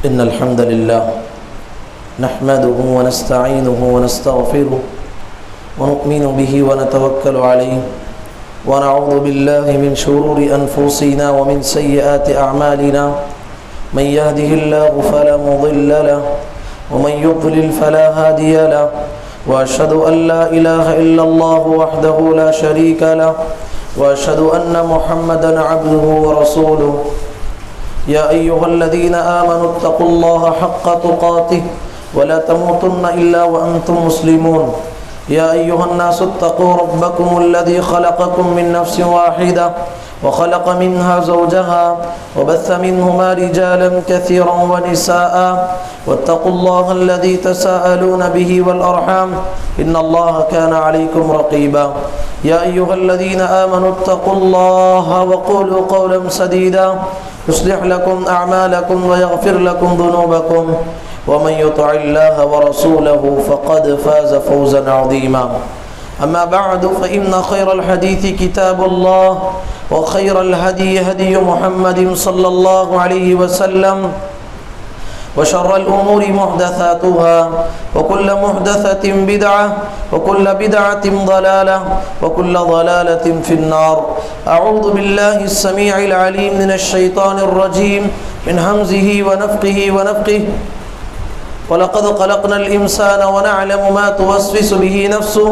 إن الحمد لله نحمده ونستعينه ونستغفره ونؤمن به ونتوكل عليه ونعوذ بالله من شرور أنفسنا ومن سيئات أعمالنا من يهده الله فلا مضل له ومن يضلل فلا هادي له وأشهد أن لا إله إلا الله وحده لا شريك له وأشهد أن محمدا عبده ورسوله يا أيها الذين آمنوا اتقوا الله حق تقاته ولا تموتن إلا وأنتم مسلمون يا أيها الناس اتقوا ربكم الذي خلقكم من نفس واحدة وخلق منها زوجها وبث منهما رجالا كثيرا ونساء واتقوا الله الذي تساءلون به والأرحام إن الله كان عليكم رقيبا يا أيها الذين آمنوا اتقوا الله وقولوا قولا سديدا يصلح لكم أعمالكم ويغفر لكم ذنوبكم ومن يطع الله ورسوله فقد فاز فوزا عظيما أما بعد فإن خير الحديث كتاب الله وخير الهدي هدي محمد صلى الله عليه وسلم وشر الأمور محدثاتها وكل محدثة بدعة وكل بدعة ضلالة وكل ضلالة في النار أعوذ بالله السميع العليم من الشيطان الرجيم من همزه ونفخه ونفخه وَلَقَدْ خَلَقْنَا الْإِنسَانَ وَنَعْلَمُ مَا تُوَسْوِسُ بِهِ نَفْسُهُ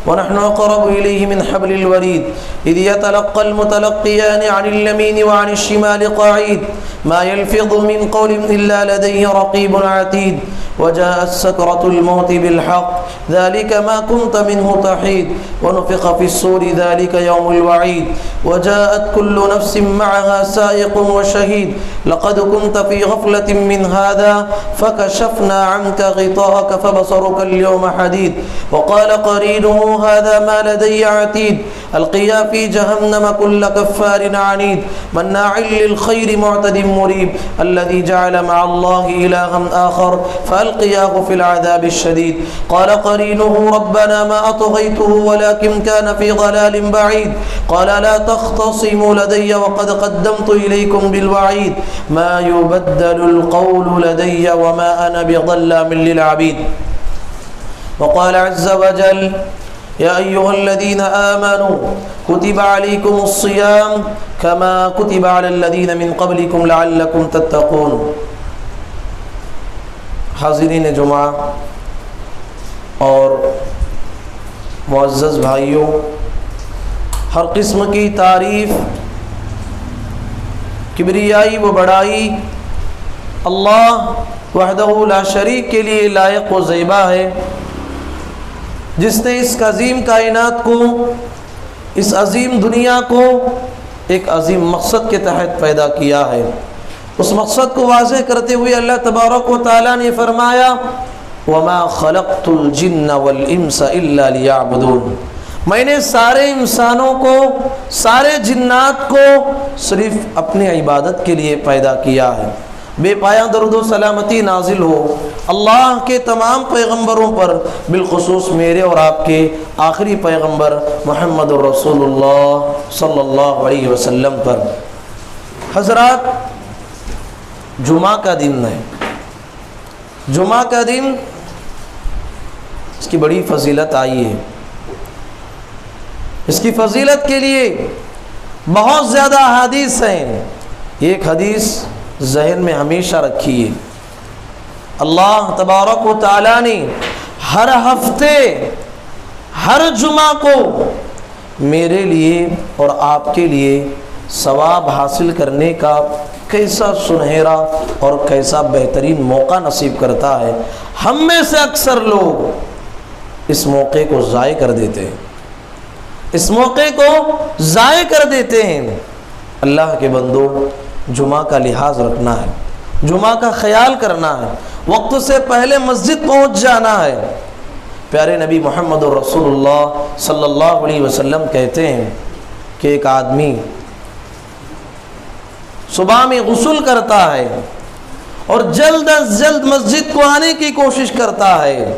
وَنَحْنُ أَقْرَبُ إِلَيْهِ مِنْ حَبْلِ الْوَرِيدِ إِذْ يَتَلَقَّى الْمُتَلَقِّيَانِ عَنِ الْيَمِينِ وَعَنِ الشِّمَالِ قَعِيدٌ مَا يَلْفِظُ مِنْ قَوْلٍ إِلَّا لَدَيْهِ رَقِيبٌ عَتِيدٌ وَجَاءَتْ سَكْرَةُ الْمَوْتِ بِالْحَقِّ ذَلِكَ مَا كُنْتَ مِنْهُ تَحِيدُ وَنُفِخَ فِي الصُّورِ ذَلِكَ يَوْمُ الْوَعِيدِ وَجَاءَتْ كُلُّ نَفْسٍ مَعَهَا سَائِقٌ وَشَهِيدٌ لَقَدْ كُنْتَ فِي غَفْلَةٍ مِنْ هَذَا فَكَشَفْنَا عَنْكَ غطاءك فبصرك اليوم حديد وقال قرينه هذا ما لدي عتيد القيا في جهنم كل كفار عنيد مناع للخير معتد مريب الذي جعل مع الله إلها آخر فألقياه في العذاب الشديد قال قرينه ربنا ما أطغيته ولكن كان في ضلال بعيد قال لا تختصموا لدي وقد قدمت إليكم بالوعيد ما يبدل القول لدي وما أنا بظلام للعبيد وقال عز وجل يا أيها الذين آمنوا كتب عليكم الصيام كما كتب على الذين من قبلكم لعلكم تتقون حاضرین جمعہ اور معزز بھائیوں، ہر قسم کی تعریف، کبریائی و بڑائی اللہ وحدہ لا شریک کے لیے لائق و زیبا ہے، جس نے اس عظیم کائنات کو، اس عظیم دنیا کو ایک عظیم مقصد کے تحت پیدا کیا ہے۔ اس مقصد کو واضح کرتے ہوئے اللہ تبارک و تعالیٰ نے فرمایا وَمَا خَلَقْتُ الْجِنَّ وَالْإِنسَ إِلَّا لِيَعْبُدُونَ، میں نے سارے انسانوں کو، سارے جنات کو صرف اپنی عبادت کے لیے پیدا کیا ہے۔ بے پایاں درود و سلامتی نازل ہو اللہ کے تمام پیغمبروں پر، بالخصوص میرے اور آپ کے آخری پیغمبر محمد رسول اللہ صلی اللہ علیہ وسلم پر۔ حضرات، جمعہ کا دن ہے، جمعہ کا دن، اس کی بڑی فضیلت آئی ہے۔ اس کی فضیلت کے لیے بہت زیادہ احادیث ہیں۔ ایک حدیث ذہن میں ہمیشہ رکھیے، اللہ تبارک و تعالیٰ نے ہر ہفتے، ہر جمعہ کو میرے لیے اور آپ کے لیے ثواب حاصل کرنے کا کیسا سنہرا اور کیسا بہترین موقع نصیب کرتا ہے۔ ہم میں سے اکثر لوگ اس موقع کو ضائع کر دیتے ہیں، اس موقع کو ضائع کر دیتے ہیں۔ اللہ کے بندو، جمعہ کا لحاظ رکھنا ہے، جمعہ کا خیال کرنا ہے، وقت سے پہلے مسجد پہنچ جانا ہے۔ پیارے نبی محمد رسول اللہ صلی اللہ علیہ وسلم کہتے ہیں کہ ایک آدمی صبح میں غسل کرتا ہے اور جلد از جلد مسجد کو آنے کی کوشش کرتا ہے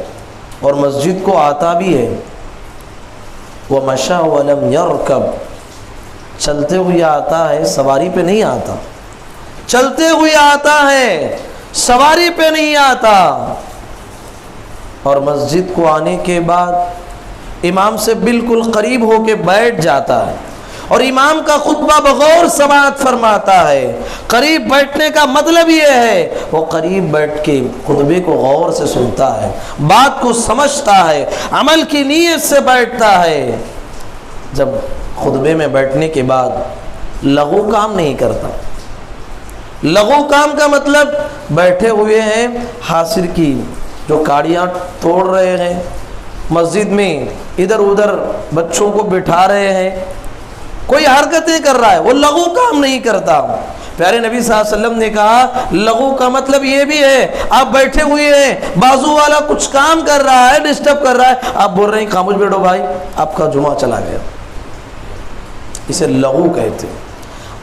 اور مسجد کو آتا بھی ہے۔ وَمَشَى وَلَمْ يَرْكَبْ، چلتے ہوئے آتا ہے، سواری پہ نہیں آتا، چلتے ہوئے آتا ہے، سواری پہ نہیں آتا، اور مسجد کو آنے کے بعد امام سے بالکل قریب ہو کے بیٹھ جاتا ہے، اور امام کا خطبہ بغور سماعت فرماتا ہے۔ قریب بیٹھنے کا مطلب یہ ہے وہ قریب بیٹھ کے خطبے کو غور سے سنتا ہے، بات کو سمجھتا ہے، عمل کی نیت سے بیٹھتا ہے۔ جب خطبے میں بیٹھنے کے بعد لغو کام نہیں کرتا۔ لغو کام کا مطلب بیٹھے ہوئے ہیں، حاصل کی جو کاڑیاں توڑ رہے ہیں، مسجد میں ادھر ادھر بچوں کو بٹھا رہے ہیں، کوئی حرکتیں کر رہا ہے، وہ لغو کام نہیں کرتا۔ پیارے نبی صلی اللہ علیہ وسلم نے کہا لغو کا مطلب یہ بھی ہے، آپ بیٹھے ہوئے ہیں، بازو والا کچھ کام کر رہا ہے، ڈسٹرب کر رہا ہے، آپ بول رہے ہیں خاموش بیٹھو بھائی، آپ کا جمعہ چلا گیا، اسے لغو کہتے ہیں۔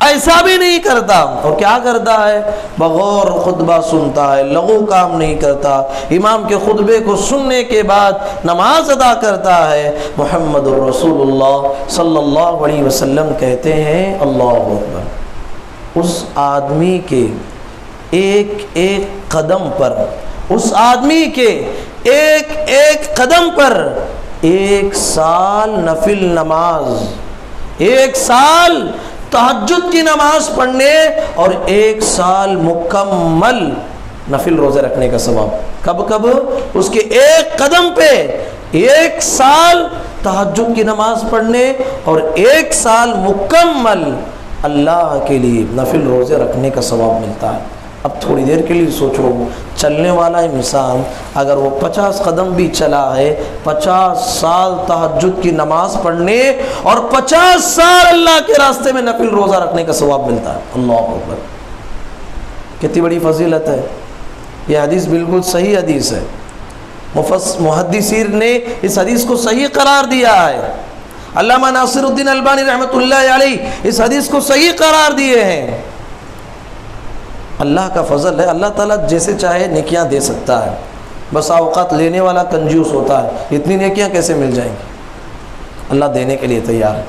ایسا بھی نہیں کرتا، اور کیا کرتا ہے؟ بغور خطبہ سنتا ہے، لغو کام نہیں کرتا۔ امام کے خطبے کو سننے کے بعد نماز ادا کرتا ہے۔ محمد الرسول اللہ صلی اللہ علیہ وسلم کہتے ہیں اللہ اکبر، اس آدمی کے ایک ایک قدم پر، اس آدمی کے ایک ایک قدم پر 1 سال نفل نماز، 1 سال تہجد کی نماز پڑھنے، اور 1 سال مکمل نفل روزے رکھنے کا ثواب۔ کب کب؟ اس کے ایک قدم پہ 1 سال تہجد کی نماز پڑھنے اور 1 سال مکمل اللہ کے لیے نفل روزے رکھنے کا ثواب ملتا ہے۔ اب تھوڑی دیر کے لیے سوچو، چلنے والا انسان اگر وہ 50 قدم بھی چلا ہے، 50 سال تہجد کی نماز پڑھنے اور 50 سال اللہ کے راستے میں نفل روزہ رکھنے کا ثواب ملتا ہے۔ اللہ اکبر، کتنی بڑی فضیلت ہے۔ یہ حدیث بالکل صحیح حدیث ہے، محدثین نے اس حدیث کو صحیح قرار دیا ہے۔ علامہ ناصر الدین البانی رحمۃ اللہ علیہ اس حدیث کو صحیح قرار دیے ہیں۔ اللہ کا فضل ہے، اللہ تعالیٰ جیسے چاہے نیکیاں دے سکتا ہے، بس اوقات لینے والا کنجوس ہوتا ہے، اتنی نیکیاں کیسے مل جائیں گی؟ اللہ دینے کے لیے تیار ہے،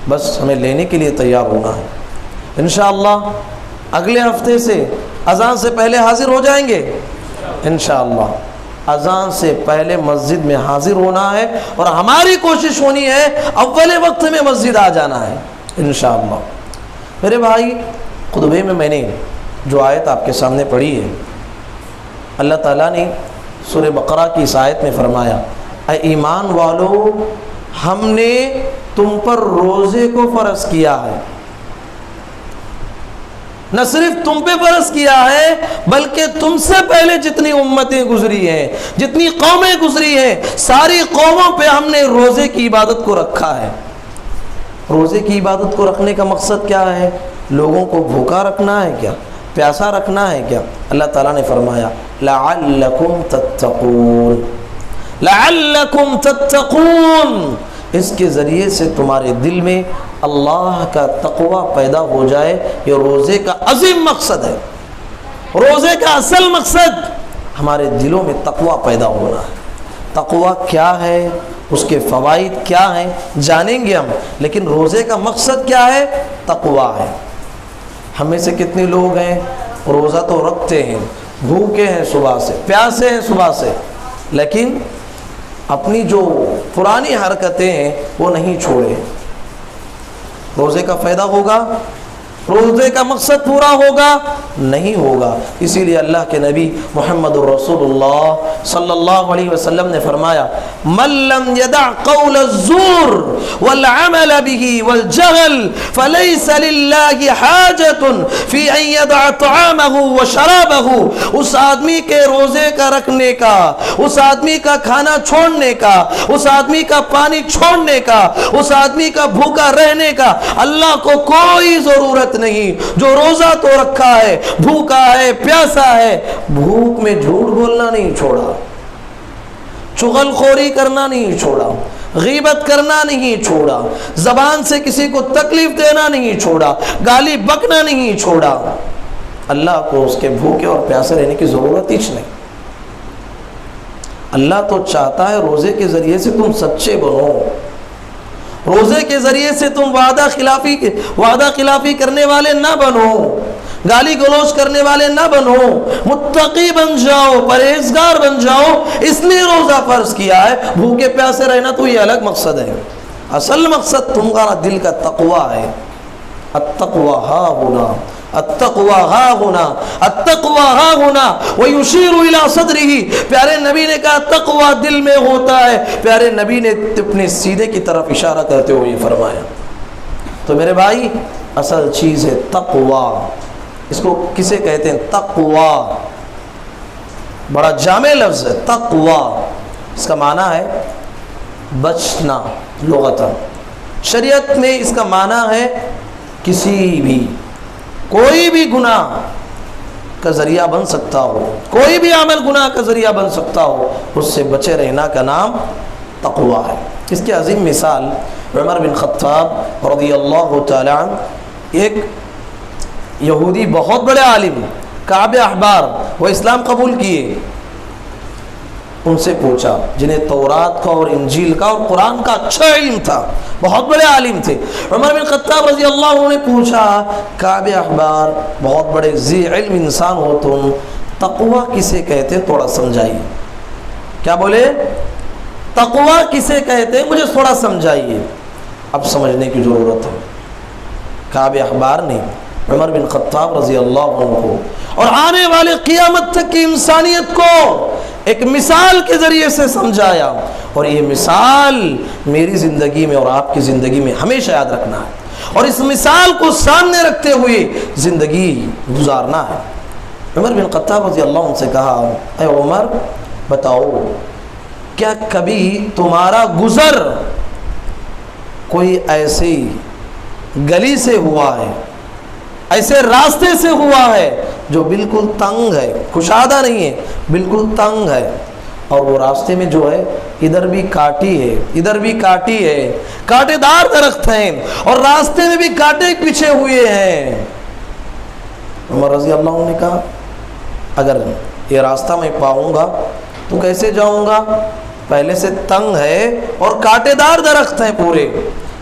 بس ہمیں لینے کے لیے تیار ہونا ہے۔ انشاءاللہ اگلے ہفتے سے اذان سے پہلے حاضر ہو جائیں گے انشاءاللہ۔ اذان سے پہلے مسجد میں حاضر ہونا ہے، اور ہماری کوشش ہونی ہے اول وقت میں مسجد آ جانا ہے انشاءاللہ۔ میرے بھائی، خطبے میں میں نے جو آیت آپ کے سامنے پڑھی ہے، اللہ تعالیٰ نے سورہ بقرہ کی اس آیت میں فرمایا اے ایمان والو، ہم نے تم پر روزے کو فرض کیا ہے۔ نہ صرف تم پہ فرض کیا ہے بلکہ تم سے پہلے جتنی امتیں گزری ہیں، جتنی قومیں گزری ہیں، ساری قوموں پہ ہم نے روزے کی عبادت کو رکھا ہے۔ روزے کی عبادت کو رکھنے کا مقصد کیا ہے؟ لوگوں کو بھوکا رکھنا ہے کیا؟ پیاسا رکھنا ہے کیا؟ اللہ تعالیٰ نے فرمایا لعلکم تتقون، لعلکم تتقون، اس کے ذریعے سے تمہارے دل میں اللہ کا تقوی پیدا ہو جائے۔ یہ روزے کا عظیم مقصد ہے، روزے کا اصل مقصد ہمارے دلوں میں تقوی پیدا ہونا ہے۔ تقوی کیا ہے، اس کے فوائد کیا ہیں جانیں گے ہم، لیکن روزے کا مقصد کیا ہے؟ تقوی ہے۔ ہم میں سے کتنے لوگ ہیں روزہ تو رکھتے ہیں، بھوکے ہیں صبح سے، پیاسے ہیں صبح سے، لیکن اپنی جو پرانی حرکتیں ہیں وہ نہیں چھوڑے۔ روزے کا فائدہ ہوگا؟ روزے کا مقصد پورا ہوگا؟ نہیں ہوگا۔ اسی لیے اللہ کے نبی محمد رسول اللہ صلی اللہ علیہ وسلم نے فرمایا من لم يدع قول الزور والعمل به والجهل فليس لله حاجة في ان يدع طعامه وشرابه۔ اس آدمی کے روزے کا رکھنے کا، اس آدمی کا کھانا چھوڑنے کا، اس آدمی کا پانی چھوڑنے کا، اس آدمی کا بھوکا رہنے کا اللہ کو کوئی ضرورت نہیں۔ جو روزہ تو رکھا ہے، بھوکا ہے، پیاسا ہے، بھوک میں جھوٹ بولنا نہیں چھوڑا، چغل خوری کرنا نہیں چھوڑا، غیبت کرنا نہیں چھوڑا، زبان سے کسی کو تکلیف دینا نہیں چھوڑا، گالی بکنا نہیں چھوڑا، اللہ کو اس کے بھوکے اور پیاسے رہنے کی ضرورت ہی نہیں۔ اللہ تو چاہتا ہے روزے کے ذریعے سے تم سچے بنو، روزے کے ذریعے سے تم وعدہ خلافی کرنے والے نہ بنو۔ گالی گلوچ کرنے والے نہ بنو، متقی بن جاؤ، پرہیزگار بن جاؤ، اس لیے روزہ فرض کیا ہے۔ بھوکے پیاسے رہنا تو یہ الگ مقصد ہے، اصل مقصد تمہارا دل کا تقوی ہے۔ التقوی ہا ہونا، التقوی ہا ہونا، التقوی ہا ہونا، وَيُشِيرُ إِلَىٰ صَدْرِهِ، پیارے نبی نے کہا تقوی دل میں ہوتا ہے۔ پیارے نبی نے اپنے سینے کی طرف اشارہ کرتے ہوئے فرمایا۔ تو میرے بھائی اصل چیز ہے تقوی، اس کو کسے کہتے ہیں؟ تقوی، بڑا جامع لفظ ہے تقوی، اس کا معنی ہے بچنا لغتاً۔ شریعت میں اس کا معنی ہے کسی بھی کوئی بھی گناہ کا ذریعہ بن سکتا ہو، کوئی بھی عمل گناہ کا ذریعہ بن سکتا ہو، اس سے بچے رہنا کا نام تقوی ہے۔ اس کی عظیم مثال عمر بن خطاب رضی اللہ تعالی عنہ، ایک یہودی بہت بڑے عالم کعب احبار، وہ اسلام قبول کیے، ان سے پوچھا، جنہیں تورات کا اور انجیل کا اور قرآن کا اچھا علم تھا، بہت بڑے عالم تھے۔ عمر بن خطاب رضی اللہ عنہ نے پوچھا، کعب احبار بہت بڑے ذی علم انسان ہو تم، تقوی کسے کہتے ہیں تھوڑا سمجھائیے۔ کیا بولے؟ تقوی کسے کہتے ہیں مجھے تھوڑا سمجھائیے۔ اب سمجھنے کی ضرورت ہے۔ کعب احبار نے عمر بن خطاب رضی اللہ عنہ کو اور آنے والے قیامت تک کی انسانیت کو ایک مثال کے ذریعے سے سمجھایا، اور یہ مثال میری زندگی میں اور آپ کی زندگی میں ہمیشہ یاد رکھنا ہے، اور اس مثال کو سامنے رکھتے ہوئے زندگی گزارنا ہے۔ عمر بن خطاب رضی اللہ عنہ سے کہا، اے عمر بتاؤ، کیا کبھی تمہارا گزر کوئی ایسی گلی سے ہوا ہے، ایسے راستے سے ہوا ہے جو بالکل تنگ ہے، کشادہ نہیں ہے، بالکل تنگ ہے، اور وہ راستے میں جو ہے ادھر بھی کاٹی ہے ادھر بھی کاٹی ہے، کانٹے دار درخت ہیں اور راستے میں بھی کانٹے بچھے ہوئے ہیں؟ عمر رضی اللہ عنہ نے کہا، اگر یہ راستہ میں پاؤں گا تو کیسے جاؤں گا؟ پہلے سے تنگ ہے اور کانٹے دار درخت ہیں پورے۔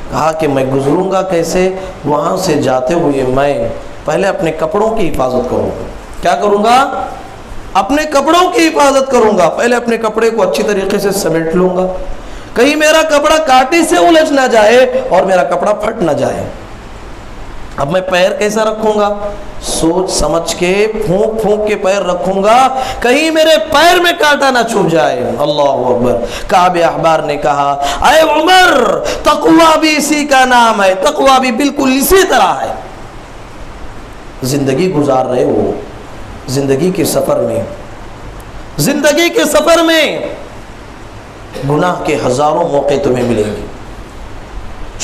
کہا کہ میں گزروں گا کیسے؟ وہاں سے جاتے ہوئے میں پہلے اپنے کپڑوں کی حفاظت کروں گا۔ کیا کروں گا؟ اپنے کپڑوں کی حفاظت کروں گا، پہلے اپنے کپڑے کو اچھی طریقے سے سمیٹ لوں گا، کہیں میرا کپڑا کانٹے سے الجھ نہ جائے اور میرا کپڑا پھٹ نہ جائے۔ اب میں پیر کیسا رکھوں گا؟ سوچ سمجھ کے پھونک پھونک کے پیر رکھوں گا، کہیں میرے پیر میں کانٹا نہ چھو جائے۔ اللہ اکبر۔ کعب احبار نے کہا، اے عمر تقوی بھی اسی کا نام ہے، تقوی بھی بالکل اسی طرح ہے۔ زندگی گزار رہے ہو، زندگی کے سفر میں گناہ کے ہزاروں موقع تمہیں ملیں گے،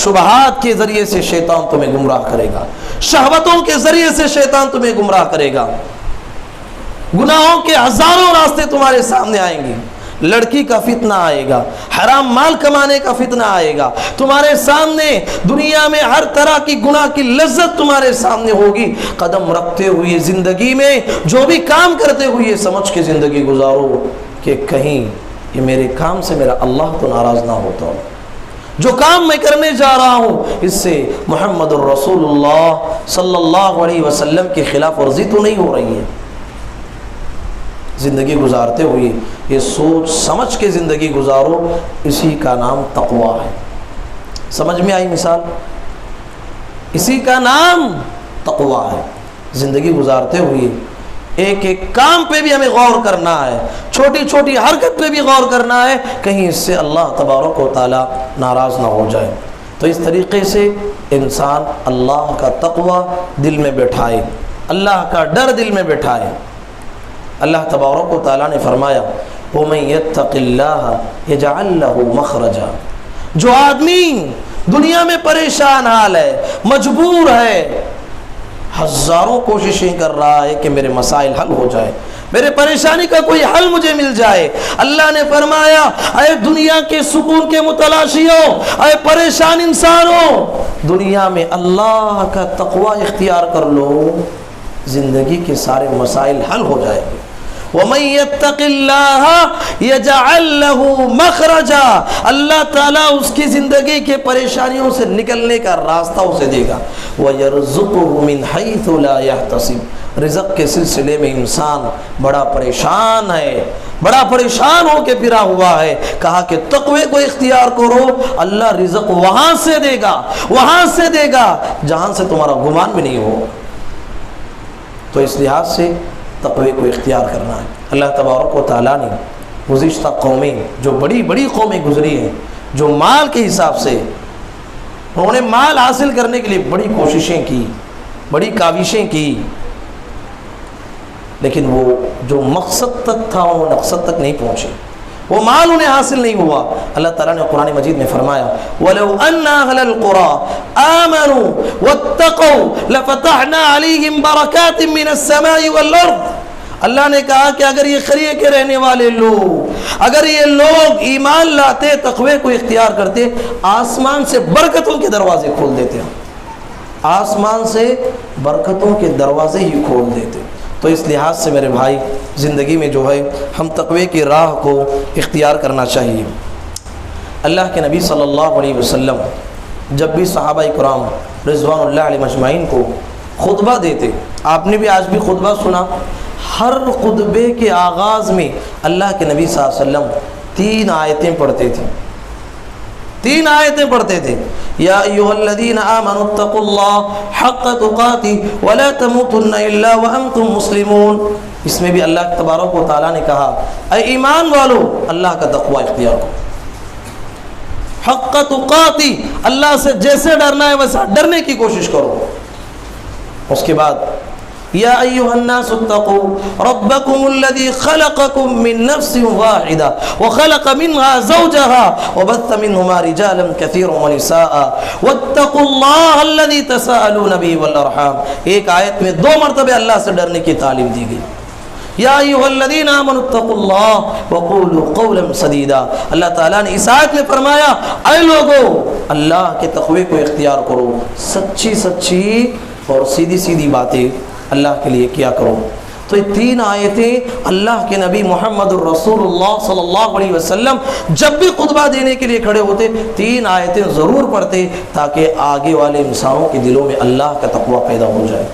شبہات کے ذریعے سے شیطان تمہیں گمراہ کرے گا، شہوتوں کے ذریعے سے شیطان تمہیں گمراہ کرے گا، گناہوں کے ہزاروں راستے تمہارے سامنے آئیں گے، لڑکی کا فتنہ آئے گا، حرام مال کمانے کا فتنہ آئے گا تمہارے سامنے، دنیا میں ہر طرح کی گناہ کی لذت تمہارے سامنے ہوگی۔ قدم رکھتے ہوئے زندگی میں جو بھی کام کرتے ہوئے یہ سمجھ کے زندگی گزارو کہ کہیں یہ میرے کام سے میرا اللہ تو ناراض نہ ہوتا ہو، جو کام میں کرنے جا رہا ہوں اس سے محمد الرسول اللہ صلی اللہ علیہ وسلم کی خلاف ورزی تو نہیں ہو رہی ہے۔ زندگی گزارتے ہوئے یہ سوچ سمجھ کے زندگی گزارو، اسی کا نام تقوی ہے۔ سمجھ میں آئی مثال؟ اسی کا نام تقوی ہے۔ زندگی گزارتے ہوئے ایک ایک کام پہ بھی ہمیں غور کرنا ہے، چھوٹی چھوٹی حرکت پہ بھی غور کرنا ہے، کہیں اس سے اللہ تبارک و تعالی ناراض نہ ہو جائے۔ تو اس طریقے سے انسان اللہ کا تقوی دل میں بٹھائے، اللہ کا ڈر دل میں بٹھائے۔ اللہ تبارک و تعالیٰ نے فرمایا، وَمَن يَتَّقِ اللَّهَ يَجْعَل لَّهُ مَخْرَجًا، جو آدمی دنیا میں پریشان حال ہے، مجبور ہے، ہزاروں کوششیں کر رہا ہے کہ میرے مسائل حل ہو جائے، میرے پریشانی کا کوئی حل مجھے مل جائے، اللہ نے فرمایا، اے دنیا کے سکون کے متلاشیوں، اے پریشان انسانوں، دنیا میں اللہ کا تقوی اختیار کر لو، زندگی کے سارے مسائل حل ہو جائیں گے۔ وَمَن يَتَّقِ اللَّهَ يَجْعَل لَّهُ مَخْرَجًا، اللہ تعالیٰ اس کی زندگی کے پریشانیوں سے نکلنے کا راستہ اسے دے گا. وَيَرْزُقُهُ مِنْ حَيْثُ لَا يَحْتَسِبُ، رزق کے سلسلے میں انسان بڑا پریشان ہے، بڑا پریشان ہو کے پھرا ہوا ہے. کہا کہ تقوی کو اختیار کرو، اللہ رزق وہاں سے دے گا، وہاں سے دے گا جہاں سے تمہارا گمان بھی نہیں ہو. تو اس لحاظ سے تقوی کو اختیار کرنا ہے. اللہ تبارک و تعالیٰ نے گزشتہ قومیں، جو بڑی بڑی قومیں گزری ہیں، جو مال کے حساب سے انہوں نے مال حاصل کرنے کے لیے بڑی کوششیں کی، بڑی کاوشیں کی، لیکن وہ جو مقصد تک تھا وہ مقصد تک نہیں پہنچے، وہ مال انہیں حاصل نہیں ہوا. اللہ تعالیٰ نے قرآن مجید میں فرمایا وَلَوْ أَنَّ أَهْلَ الْقُرَىٰ آمَنُوا وَاتَّقَوْا لَفَتَحْنَا عَلَيْهِمْ بَرَكَاتٍ مِّنَ السَّمَاءِ وَالْأَرْضِ. اللہ نے کہا کہ اگر یہ قریے کے رہنے والے لوگ، اگر یہ لوگ ایمان لاتے، تقوی کو اختیار کرتے، آسمان سے برکتوں کے دروازے کھول دیتے ہیں، آسمان سے برکتوں کے دروازے ہی کھول دیتے. تو اس لحاظ سے میرے بھائی، زندگی میں جو ہے ہم تقوی کی راہ کو اختیار کرنا چاہیے. اللہ کے نبی صلی اللہ علیہ وسلم جب بھی صحابہ کرام رضوان اللہ علیہ اجمعین کو خطبہ دیتے، آپ نے بھی آج بھی خطبہ سنا، ہر خطبے کے آغاز میں اللہ کے نبی صلی اللہ علیہ وسلم 3 آیتیں پڑھتے تھے، 3 آیتیں پڑھتے تھے. یا ایھا الذین آمنوا اتقوا اللہ حق تقاتہ ولا تموتن الا وانتم مسلمون. اس میں بھی اللہ تبارک و تعالیٰ نے کہا اے ایمان والو، اللہ کا تقوی اختیار کرو، حق تقاتہ، اللہ سے جیسے ڈرنا ہے ویسا ڈرنے کی کوشش کرو. اس کے بعد یا ایھا الناس اتقوا ربکم الذی خلقکم من نفس واحدہ وخلق منها زوجها وبث منهما رجالا كثيرا ونساء واتقوا اللہ الذی تساءلون به والارحام. ایک آیت میں 2 مرتبہ اللہ سے ڈرنے کی تعلیم دی گئی. یا ایھا الذین آمنوا اتقوا اللہ وقولوا قولا سدیدا. اللہ تعالیٰ نے اس آیت میں فرمایا اے لوگو، اللہ کے تقوی کو اختیار کرو، سچی سچی اور سیدھی سیدھی باتیں اللہ کے لیے کیا کرو. تو یہ 3 آیتیں اللہ کے نبی محمد الرسول اللہ صلی اللہ علیہ وسلم جب بھی خطبہ دینے کے لیے کھڑے ہوتے 3 آیتیں ضرور پڑھتے، تاکہ آگے والے انسانوں کے دلوں میں اللہ کا تقوی پیدا ہو جائے.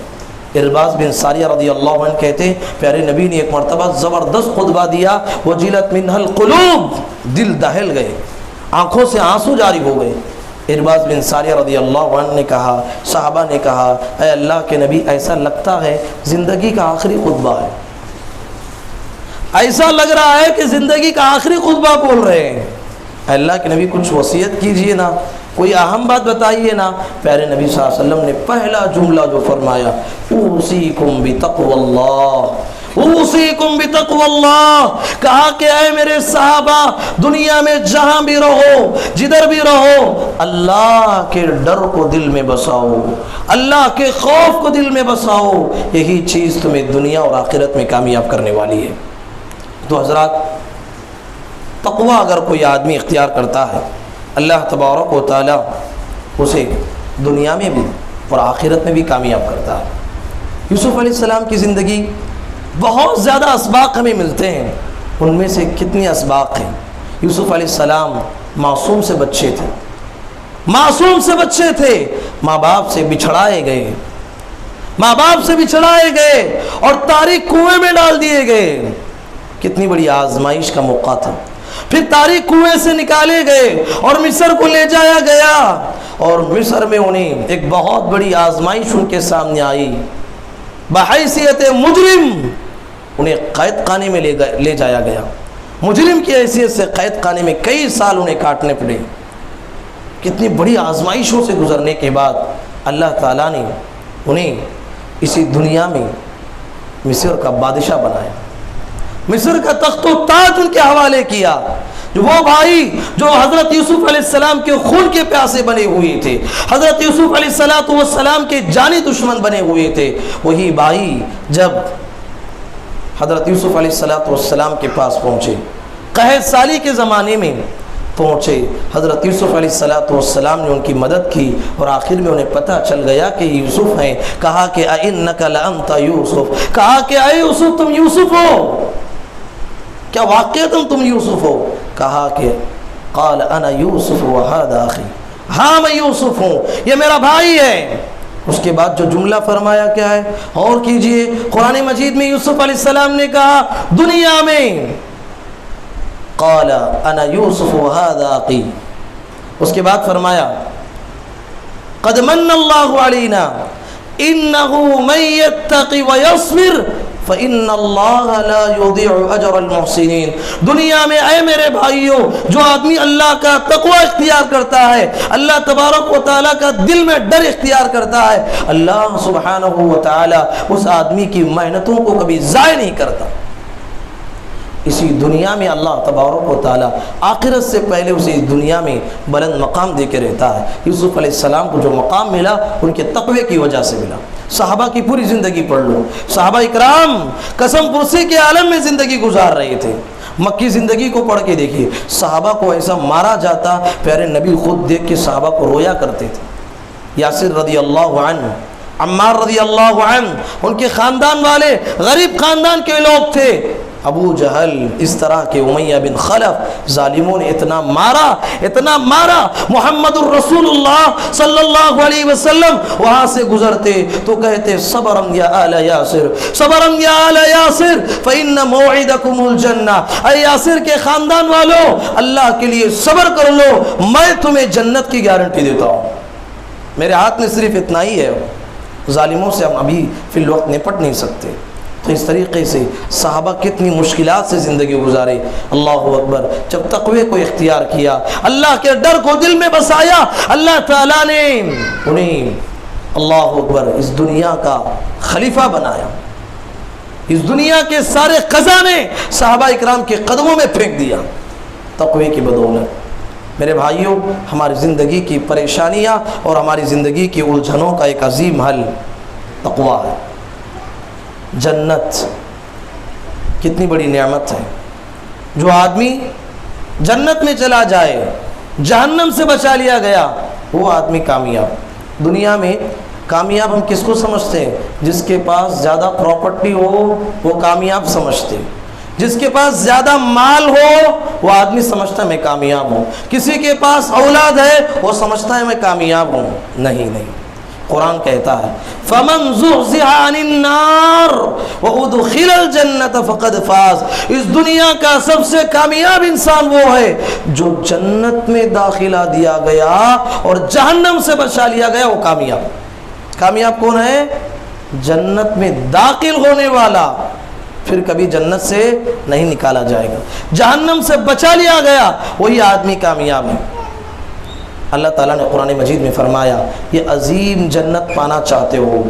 ارباز بن ساریہ رضی اللہ عنہ کہتے ہیں پیارے نبی نے ایک مرتبہ زبردست خطبہ دیا، وجلت منہ القلوب، دل دہل گئے، آنکھوں سے آنسو جاری ہو گئے. ارباز بن ساریہ رضی اللہ عنہ نے کہا، صحابہ نے کہا اے اللہ کے نبی، ایسا لگتا ہے زندگی کا آخری خطبہ ہے، ایسا لگ رہا ہے کہ زندگی کا آخری خطبہ بول رہے ہیں. اے اللہ کے نبی کچھ وصیت کیجئے نا، کوئی اہم بات بتائیے نا. پیارے نبی صلی اللہ علیہ وسلم نے پہلا جملہ جو فرمایا اوصیکم بتقوی اللہ، اوصیکم بتقوی اللہ، کہا کہ اے میرے صحابہ، دنیا میں جہاں بھی رہو، جدھر بھی رہو، اللہ کے ڈر کو دل میں بساؤ، اللہ کے خوف کو دل میں بساؤ، یہی چیز تمہیں دنیا اور آخرت میں کامیاب کرنے والی ہے. تو حضرات، تقوی اگر کوئی آدمی اختیار کرتا ہے، اللہ تبارک و تعالیٰ اسے دنیا میں بھی اور آخرت میں بھی کامیاب کرتا ہے. یوسف علیہ السلام کی زندگی بہت زیادہ اسباق ہمیں ملتے ہیں، ان میں سے کتنی اسباق ہیں. یوسف علیہ السلام معصوم سے بچے تھے، معصوم سے بچے تھے، ماں باپ سے بچھڑائے گئے، ماں باپ سے بچھڑائے گئے اور تاریک کنویں میں ڈال دیے گئے. کتنی بڑی آزمائش کا موقع تھا. پھر تاریک کنویں سے نکالے گئے اور مصر کو لے جایا گیا، اور مصر میں انہیں ایک بہت بڑی آزمائش ان کے سامنے آئی. بحیثیت مجرم انہیں قید خانے میں لے جایا گیا. مجرم کی حیثیت سے قید خانے میں کئی سال انہیں کاٹنے پڑے. کتنی بڑی آزمائشوں سے گزرنے کے بعد اللہ تعالیٰ نے انہیں اسی دنیا میں مصر کا بادشاہ بنایا، مصر کا تخت و تاج ان کے حوالے کیا. وہ بھائی جو حضرت یوسف علیہ السلام کے خون کے پیاسے بنے ہوئے تھے، حضرت یوسف علیہ السلام کے جانی دشمن بنے ہوئے تھے، وہی بھائی جب حضرت یوسف علیہ السلام کے پاس پہنچے، قحط سالی کے زمانے میں پہنچے، حضرت یوسف علیہ السلام نے ان کی مدد کی اور آخر میں انہیں پتہ چل گیا کہ یوسف ہیں. کہا کہ اِنَّکَ لَأَنْتَ یوسف، کہا کہ اے یوسف تم یوسف ہو. کیا واقعتاً تم یوسف ہو؟ کہا کہ قال انا یوسف وہذا اخی، ہاں میں یوسف ہوں، یہ میرا بھائی ہے۔ اس کے بعد جو جملہ فرمایا کیا ہے؟ اور کیجئے، قرآن مجید میں یوسف علیہ السلام نے کہا دنیا میں قال انا یوسف وہذا اخی، اس کے بعد فرمایا قد من اللہ علینا انہ من یتقی ویصبر فإن اللہ لا یضیع اجر المحسنین۔ دنیا میں اے میرے بھائیوں، جو آدمی اللہ کا تقوی اختیار کرتا ہے، اللہ تبارک و تعالیٰ کا دل میں ڈر اختیار کرتا ہے، اللہ سبحانہ و تعالیٰ اس آدمی کی محنتوں کو کبھی ضائع نہیں کرتا۔ اسی دنیا میں اللہ تبارک و تعالیٰ آخرت سے پہلے اسے اس دنیا میں بلند مقام دے کے رہتا ہے۔ یوسف علیہ السلام کو جو مقام ملا ان کے تقوی کی وجہ سے ملا۔ صحابہ کی پوری زندگی پڑھ لو، صحابہ اکرام قسم پرسی کے عالم میں زندگی گزار رہے تھے۔ مکی زندگی کو پڑھ کے دیکھیے، صحابہ کو ایسا مارا جاتا، پیارے نبی خود دیکھ کے صحابہ کو رویا کرتے تھے۔ یاسر رضی اللہ عنہ، عمار رضی اللہ عنہ، ان کے خاندان والے غریب خاندان کے لوگ تھے۔ ابو جہل، اس طرح کے امیہ بن خلف، ظالموں نے اتنا مارا، محمد الرسول اللہ صلی اللہ علیہ وسلم وہاں سے گزرتے تو کہتے صبرم یا آل یاسر، صبرم یا آل یاسر فإن موعدکم الجنہ، اے یاسر کے خاندان والو اللہ کے لیے صبر کر لو، میں تمہیں جنت کی گارنٹی دیتا ہوں۔ میرے ہاتھ میں صرف اتنا ہی ہے، ظالموں سے ہم ابھی فی الوقت نپٹ نہیں سکتے۔ تو اس طریقے سے صحابہ کتنی مشکلات سے زندگی گزارے۔ اللہ اکبر، جب تقوی کو اختیار کیا، اللہ کے ڈر کو دل میں بسایا، اللہ تعالیٰ نے انہیں اللہ اکبر اس دنیا کا خلیفہ بنایا۔ اس دنیا کے سارے خزانے صحابہ اکرام کے قدموں میں پھینک دیا تقوی کی بدولت۔ میرے بھائیوں، ہماری زندگی کی پریشانیاں اور ہماری زندگی کی الجھنوں کا ایک عظیم حل تقوی ہے۔ جنت کتنی بڑی نعمت ہے، جو آدمی جنت میں چلا جائے، جہنم سے بچا لیا گیا، وہ آدمی کامیاب۔ دنیا میں کامیاب ہم کس کو سمجھتے ہیں؟ جس کے پاس زیادہ پراپرٹی ہو وہ کامیاب سمجھتے ہیں، جس کے پاس زیادہ مال ہو وہ آدمی سمجھتا ہے میں کامیاب ہوں، کسی کے پاس اولاد ہے وہ سمجھتا ہے میں کامیاب ہوں۔ نہیں، قرآن کہتا ہے فَمَنْ زُحْزِحَ عَنِ النَّارِ وَأُدْخِلَ الْجَنَّةَ فَقَدْ فَازَ۔ اس دنیا کا سب سے کامیاب انسان وہ ہے جو جنت میں داخلہ دیا گیا اور جہنم سے بچا لیا گیا، وہ کامیاب۔ کامیاب کون ہے؟ جنت میں داخل ہونے والا، پھر کبھی جنت سے نہیں نکالا جائے گا، جہنم سے بچا لیا گیا، وہی آدمی کامیاب ہے۔ اللہ تعالیٰ نے قرآن مجید میں فرمایا یہ عظیم جنت پانا چاہتے ہو،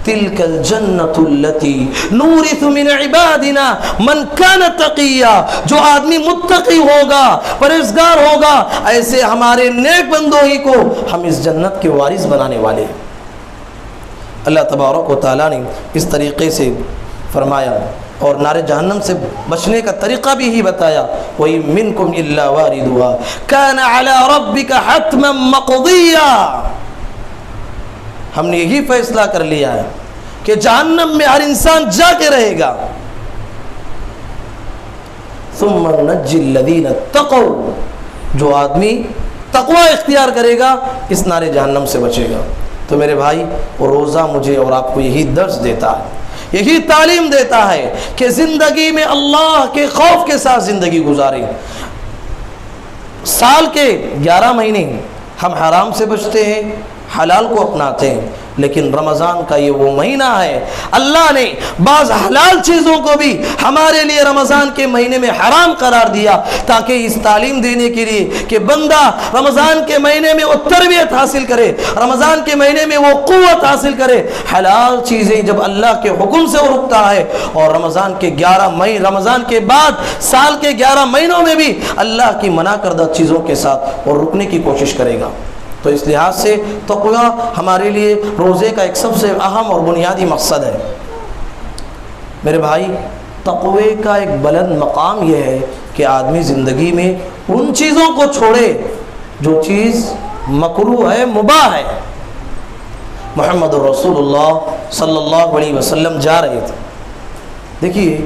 تلک الجنت التی نورث من عبادنا من کان تقیا، جو آدمی متقی ہوگا، پرہیزگار ہوگا، ایسے ہمارے نیک بندوں ہی کو ہم اس جنت کے وارث بنانے والے۔ اللہ تبارک و تعالیٰ نے اس طریقے سے فرمایا اور نار جہنم سے بچنے کا طریقہ بھی ہی بتایا، وَإِن مِّنكُمْ إِلَّا وَارِدُهَا كَانَ عَلَى رَبِّكَ حَتْمًا مَّقْضِيًّا۔ ہم نے یہی فیصلہ کر لیا ہے کہ جہنم میں ہر انسان جا کے رہے گا۔ ثُمَّ نُنَجِّي الَّذِينَ اتَّقَوْا، جو آدمی تقوی اختیار کرے گا اس نار جہنم سے بچے گا۔ تو میرے بھائی، وہ روزہ مجھے اور آپ کو یہی درس دیتا ہے، یہی تعلیم دیتا ہے کہ زندگی میں اللہ کے خوف کے ساتھ زندگی گزاریں۔ سال کے 11 مہینے ہم حرام سے بچتے ہیں، حلال کو اپناتے ہیں، لیکن رمضان کا یہ وہ مہینہ ہے اللہ نے بعض حلال چیزوں کو بھی ہمارے لیے رمضان کے مہینے میں حرام قرار دیا، تاکہ اس تعلیم دینے کے لیے کہ بندہ رمضان کے مہینے میں وہ تربیت حاصل کرے، رمضان کے مہینے میں وہ قوت حاصل کرے۔ حلال چیزیں جب اللہ کے حکم سے وہ رکتا ہے، اور رمضان کے 11 مہینے، رمضان کے بعد سال کے 11 مہینوں میں بھی اللہ کی منع کردہ چیزوں کے ساتھ وہ رکنے کی کوشش کرے گا۔ تو اس لحاظ سے تقوی ہمارے لیے روزے کا ایک سب سے اہم اور بنیادی مقصد ہے۔ میرے بھائی، تقوی کا ایک بلند مقام یہ ہے کہ آدمی زندگی میں ان چیزوں کو چھوڑے جو چیز مکروہ ہے، مباح ہے۔ محمد رسول اللہ صلی اللہ علیہ وسلم جا رہے تھے۔ دیکھیے،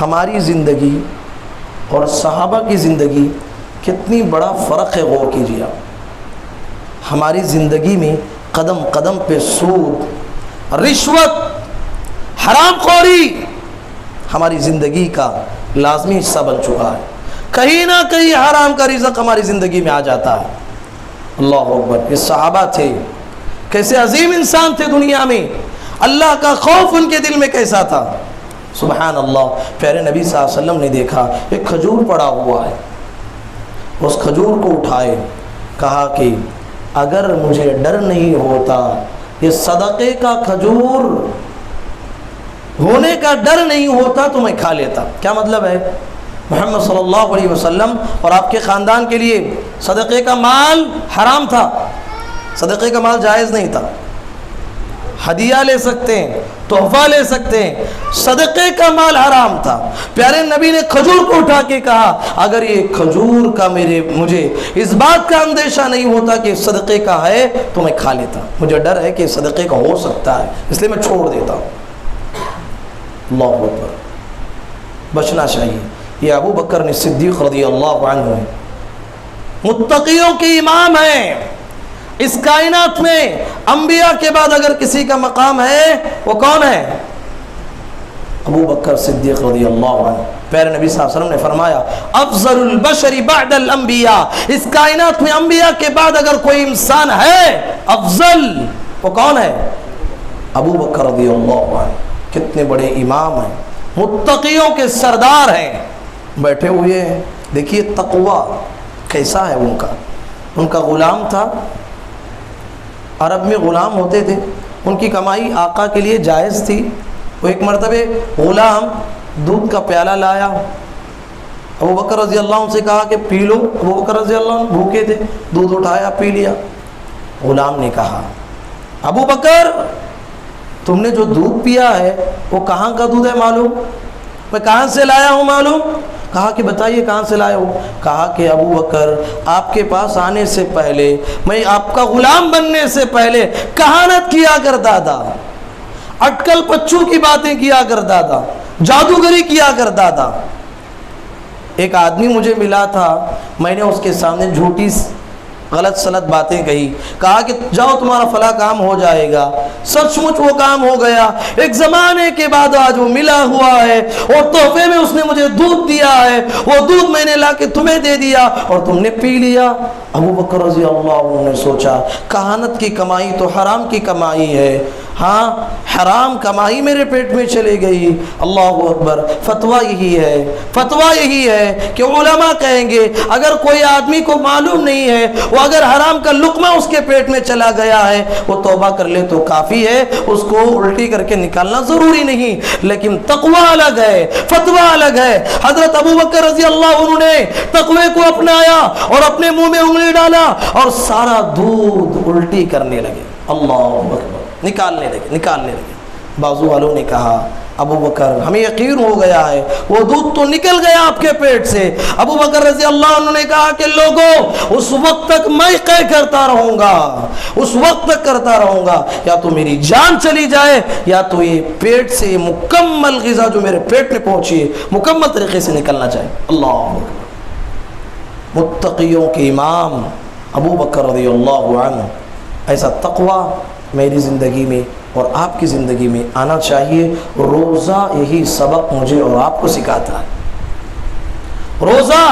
ہماری زندگی اور صحابہ کی زندگی کتنی بڑا فرق ہے، غور کیجیے آپ۔ ہماری زندگی میں قدم قدم پہ سود، رشوت، حرام خوری ہماری زندگی کا لازمی حصہ بن چکا ہے۔ کہیں نہ کہیں حرام کا رزق ہماری زندگی میں آ جاتا ہے۔ اللہ اکبر۔ یہ صحابہ تھے، کیسے عظیم انسان تھے دنیا میں، اللہ کا خوف ان کے دل میں کیسا تھا، سبحان اللہ۔ پیارے نبی صلی اللہ علیہ وسلم نے دیکھا ایک کھجور پڑا ہوا ہے، اس کھجور کو اٹھائے، کہا کہ اگر مجھے ڈر نہیں ہوتا، یہ صدقے کا کھجور ہونے کا ڈر نہیں ہوتا تو میں کھا لیتا۔ کیا مطلب ہے؟ محمد صلی اللہ علیہ وسلم اور آپ کے خاندان کے لیے صدقے کا مال حرام تھا، صدقے کا مال جائز نہیں تھا۔ ہدیہ لے سکتے ہیں، تحفہ لے سکتے ہیں، صدقے کا مال حرام تھا۔ پیارے نبی نے کھجور کو اٹھا کے کہا اگر یہ کھجور کا مجھے اس بات کا اندیشہ نہیں ہوتا کہ صدقے کا ہے تو میں کھا لیتا، مجھے ڈر ہے کہ صدقے کا ہو سکتا ہے اس لیے میں چھوڑ دیتا ہوں۔ اللہ اکبر۔ بچنا چاہیے۔ یہ ابو بکر صدیق رضی اللہ عنہ ہیں، متقیوں کے امام ہیں۔ اس کائنات میں انبیاء کے بعد اگر کسی کا مقام ہے وہ کون ہے؟ ابو بکر صدیق رضی اللہ عنہ۔ پیارے نبی صلی اللہ علیہ وسلم نے فرمایا افضل البشر بعد الانبیاء، اس کائنات میں انبیاء کے بعد اگر کوئی انسان ہے افضل، وہ کون ہے؟ ابو بکر رضی اللہ عنہ۔ کتنے بڑے امام ہیں، متقیوں کے سردار ہیں، بیٹھے ہوئے ہیں۔ دیکھیے تقوی کیسا ہے ان کا غلام تھا، عرب میں غلام ہوتے تھے، ان کی کمائی آقا کے لیے جائز تھی۔ وہ ایک مرتبہ غلام دودھ کا پیالہ لایا، ابو بکر رضی اللہ عنہ سے کہا کہ پی لو۔ ابو بکر رضی اللہ عنہ بھوکے تھے، دودھ اٹھایا پی لیا۔ غلام نے کہا ابو بکر تم نے جو دودھ پیا ہے وہ کہاں کا دودھ ہے معلوم؟ میں کہاں سے لایا ہوں معلوم؟ کہا کہ بتائیے کہاں سے لائے ہو؟ کہا کہ ابو بکر آپ کے پاس آنے سے پہلے، میں آپ کا غلام بننے سے پہلے کہانت کیا کرتا تھا، اٹکل پچو کی باتیں کیا کرتا تھا، جادوگری کیا کرتا تھا۔ ایک آدمی مجھے ملا تھا، میں نے اس کے سامنے جھوٹی غلط سلط باتیں کہی، کہا کہ جاؤ تمہارا فلاں کام ہو جائے گا، سچ مچ وہ کام ہو گیا۔ ایک زمانے کے بعد آج وہ ملا ہوا ہے اور تحفے میں اس نے مجھے دودھ دیا ہے، وہ دودھ میں نے لا کے تمہیں دے دیا اور تم نے پی لیا۔ ابو بکر رضی اللہ عنہ نے سوچا کہانت کی کمائی تو حرام کی کمائی ہے، ہاں حرام کمائی میرے پیٹ میں چلے گئی۔ اللہ اکبر۔ فتویٰ یہی ہے کہ علماء کہیں گے اگر کوئی آدمی کو معلوم نہیں ہے، وہ اگر حرام کا لقمہ اس کے پیٹ میں چلا گیا ہے وہ توبہ کر لے تو کافی ہے، اس کو الٹی کر کے نکالنا ضروری نہیں۔ لیکن تقوی الگ ہے، فتویٰ الگ ہے۔ حضرت ابو بکر رضی اللہ عنہ نے تقوی کو اپنایا اور اپنے منہ میں انگلی ڈالا اور سارا دودھ الٹی کرنے لگے، اللہ اکبر، نکالنے لگے۔ بازو والوں نے کہا ابو بکر ہمیں یقین ہو گیا ہے وہ دودھ تو نکل گیا آپ کے پیٹ سے۔ ابو بکر رضی اللہ عنہ نے کہا کہ لوگوں اس وقت تک میں قے کرتا رہوں گا، اس وقت تک کرتا رہوں گا، یا تو میری جان چلی جائے یا تو یہ پیٹ سے مکمل غذا جو میرے پیٹ میں پہنچی مکمل طریقے سے نکلنا چاہیے۔ اللہ اکبر۔ متقیوں کے امام ابو بکر رضی اللہ عنہ۔ ایسا تقوی میری زندگی میں اور آپ کی زندگی میں آنا چاہیے۔ روزہ یہی سبق مجھے اور آپ کو سکھاتا ہے، روزہ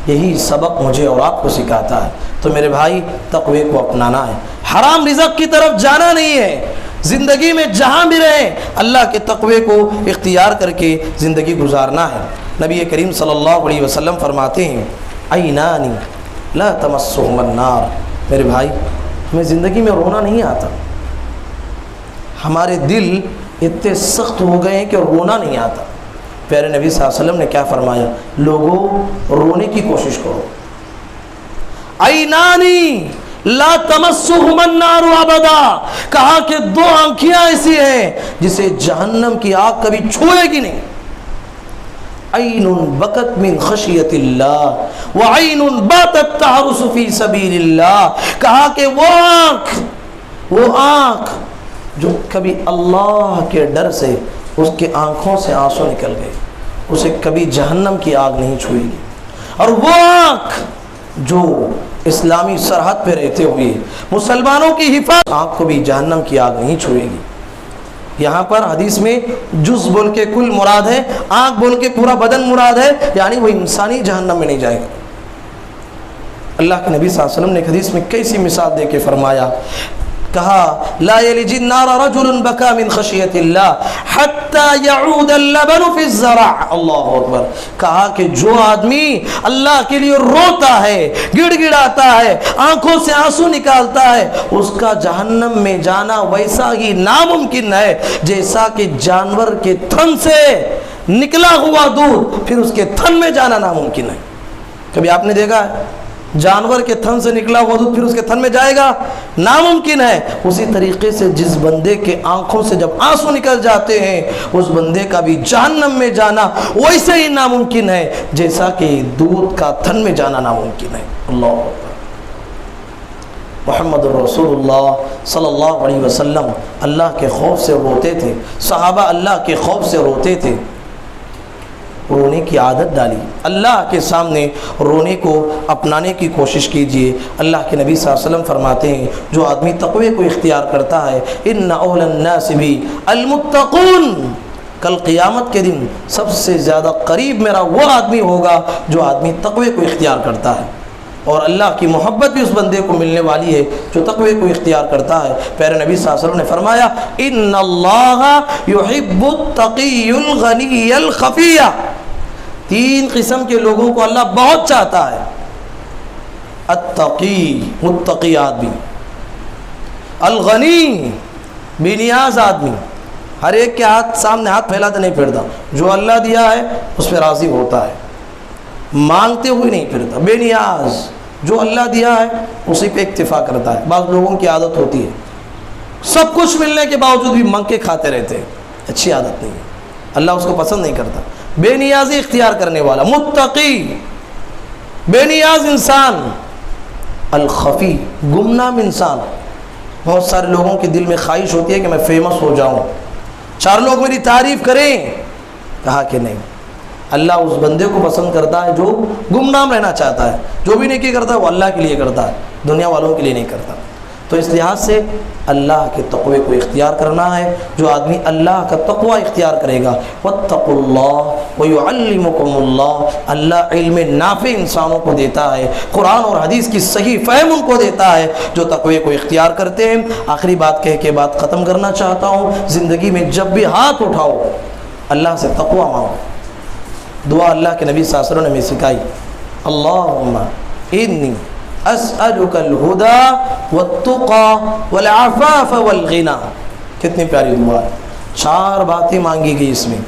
یہی سبق مجھے اور آپ کو سکھاتا ہے۔ تو میرے بھائی تقوی کو اپنانا ہے، حرام رزق کی طرف جانا نہیں ہے۔ زندگی میں جہاں بھی رہیں اللہ کے تقوی کو اختیار کر کے زندگی گزارنا ہے۔ نبی کریم صلی اللہ علیہ وسلم فرماتے ہیں عینانی لا تمسہم النار۔ میرے بھائی ہمیں زندگی میں رونا نہیں آتا، ہمارے دل اتنے سخت ہو گئے ہیں کہ رونا نہیں آتا۔ پیارے نبی صلی اللہ علیہ وسلم نے کیا فرمایا؟ لوگوں رونے کی کوشش کرو۔ عینانی لا تمسہم النار ابدا، کہا کہ دو آنکھیاں ایسی ہیں جسے جہنم کی آگ کبھی چھوئے گی نہیں۔ عین بکت من خشیت اللہ وعین باتت تحرس فی سبیل اللہ، کہا کہ وہ آنکھ جو کبھی اللہ کے ڈر سے اس کے آنکھوں سے آنسو نکل گئے، اسے کبھی جہنم کی آگ نہیں چھوئے گی۔ اور وہ آنکھ جو اسلامی سرحد پہ رہتے ہوئے مسلمانوں کی حفاظت، آنکھ کو بھی جہنم کی آگ نہیں چھوئے گی۔ یہاں پر حدیث میں جز بول کے کل مراد ہے، آنکھ بول کے پورا بدن مراد ہے، یعنی وہ انسانی جہنم میں نہیں جائے گا۔ اللہ کے نبی صلی اللہ علیہ وسلم نے حدیث میں کیسی مثال دے کے فرمایا، کہا لا یلج النار رجل بکا من خشیت اللہ حتی یعود اللبن فی الزرع، اللہ اکبر، کہا کہ جو آدمی اللہ کے لیے روتا ہے، گڑ گڑاتا ہے، آنکھوں سے آنسو نکالتا ہے، اس کا جہنم میں جانا ویسا ہی ناممکن ہے جیسا کہ جانور کے تھن سے نکلا ہوا دودھ پھر اس کے تھن میں جانا ناممکن ہے۔ کبھی آپ نے دیکھا ہے جانور کے تھن سے نکلا ہوا دودھ پھر اس کے تھن میں جائے گا؟ ناممکن ہے۔ اسی طریقے سے جس بندے کے آنکھوں سے جب آنسو نکل جاتے ہیں اس بندے کا بھی جہنم میں جانا ویسے ہی ناممکن ہے جیسا کہ دودھ کا تھن میں جانا ناممکن ہے۔ اللہ اکبر۔ محمد الرسول اللہ صلی اللہ علیہ وسلم اللہ کے خوف سے روتے تھے، صحابہ اللہ کے خوف سے روتے تھے، رونے کی عادت ڈالی۔ اللہ کے سامنے رونے کو اپنانے کی کوشش کیجئے۔ اللہ کے نبی صلی اللہ علیہ وسلم فرماتے ہیں جو آدمی تقوی کو اختیار کرتا ہے، ان اول الناس بھی المتقون، کل قیامت کے دن سب سے زیادہ قریب میرا وہ آدمی ہوگا جو آدمی تقوی کو اختیار کرتا ہے، اور اللہ کی محبت بھی اس بندے کو ملنے والی ہے جو تقوی کو اختیار کرتا ہے۔ پیارے نبی صلی اللہ علیہ وسلم نے فرمایا ان اللہ یحب التقی الغنی الخفی، تین قسم کے لوگوں کو اللہ بہت چاہتا ہے، التقی متقی آدمی، الغنی بے نیاز آدمی، ہر ایک کے ہاتھ سامنے ہاتھ پھیلاتے نہیں پھرتا، جو اللہ دیا ہے اس پہ راضی ہوتا ہے، مانگتے ہوئے نہیں پھرتا، بے نیاز، جو اللہ دیا ہے اسی پہ اکتفا کرتا ہے۔ بعض لوگوں کی عادت ہوتی ہے سب کچھ ملنے کے باوجود بھی منگ کے کھاتے رہتے ہیں، اچھی عادت نہیں ہے، اللہ اس کو پسند نہیں کرتا۔ بے نیازی اختیار کرنے والا متقی، بے نیاز انسان، الخفی گمنام انسان۔ بہت سارے لوگوں کے دل میں خواہش ہوتی ہے کہ میں فیمس ہو جاؤں، چار لوگ میری تعریف کریں، کہا کہ نہیں، اللہ اس بندے کو پسند کرتا ہے جو گمنام رہنا چاہتا ہے، جو بھی نیکی کرتا ہے وہ اللہ کے لیے کرتا ہے، دنیا والوں کے لیے نہیں کرتا۔ تو اس لحاظ سے اللہ کے تقوی کو اختیار کرنا ہے۔ جو آدمی اللہ کا تقوی اختیار کرے گا، واتقوا اللہ ویعلمکم اللہ، اللہ علم نافع انسانوں کو دیتا ہے، قرآن اور حدیث کی صحیح فہم ان کو دیتا ہے جو تقوی کو اختیار کرتے ہیں۔ آخری بات کہہ کے بات ختم کرنا چاہتا ہوں، زندگی میں جب بھی ہاتھ اٹھاؤ اللہ سے تقوی مانگو۔ دعا اللہ کے نبی صلی اللہ علیہ وسلم نے ہمیں سکھائی، اللہم انی اسألک الہدی والتقی والعفاف والغنی۔ کتنی پیاری دعا ہے، چار باتیں مانگی گئی اس میں۔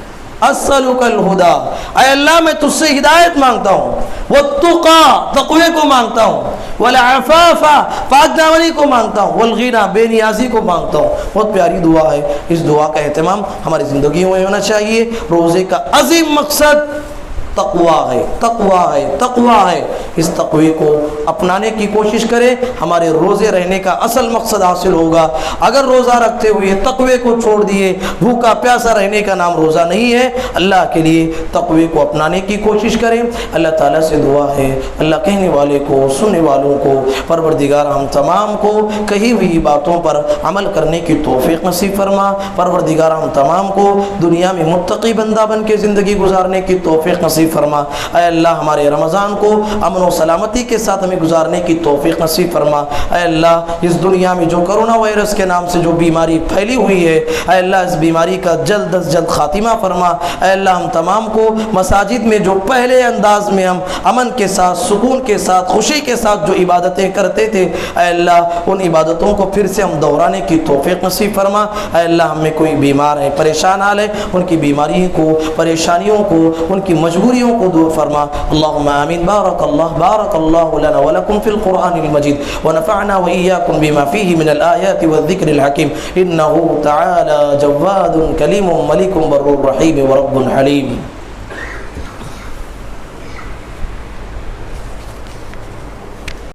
اسألک الہدی، اے اللہ میں تجھ سے ہدایت مانگتا ہوں، والتقی تقوی کو مانگتا ہوں، والعفاف پاک دامنی کو مانگتا ہوں، والغنی بے نیازی کو مانگتا ہوں۔ بہت پیاری دعا ہے، اس دعا کا اہتمام ہماری زندگیوں میں ہونا چاہیے۔ روزے کا عظیم مقصد تقوی ہے، تقوی ہے، تقوی ہے۔ اس تقوی کو اپنانے کی کوشش کریں، ہمارے روزے رہنے کا اصل مقصد حاصل ہوگا۔ اگر روزہ رکھتے ہوئے تقوی کو چھوڑ دیے، بھوکا پیاسا رہنے کا نام روزہ نہیں ہے۔ اللہ کے لیے تقوی کو اپنانے کی کوشش کریں۔ اللہ تعالیٰ سے دعا ہے اللہ کہنے والے کو، سننے والوں کو، پروردگار ہم تمام کو کہی ہوئی باتوں پر عمل کرنے کی توفیق نصیب فرما۔ پروردگار ہم تمام کو دنیا میں متقی بندہ بن کے زندگی گزارنے کی توفیق نصیب فرما۔ اے اللہ ہمارے رمضان کو امن و سلامتی کے ساتھ ہمیں گزارنے کی توفیق نصیب فرما۔ اے اللہ اس دنیا میں جو کرونا وائرس کے نام سے جو بیماری پھیلی ہوئی ہے، اے اللہ اس بیماری کا جلد از جلد خاتمہ فرما۔ اے اللہ ہم تمام کو مساجد میں جو پہلے انداز میں ہم امن کے ساتھ، سکون کے ساتھ، خوشی کے ساتھ جو عبادتیں کرتے تھے، اے اللہ ان عبادتوں کو پھر سے ہم دہرانے کی توفیق نصیب فرما۔ اے اللہ ہم میں کوئی بیمار ہے، پریشان حال ہے، ان کی بیماری کو، پریشانیوں کو، ان کی مجبوریوں کو دور فرما۔ اللہم آمین۔ بارک اللہ لنا ولکم فی القرآن المجید ونفعنا وإیاکم بما فیہ من الآیات والذکر الحکیم انہ تعالی جواد کریم ملک بر رحیم ورب حلیم۔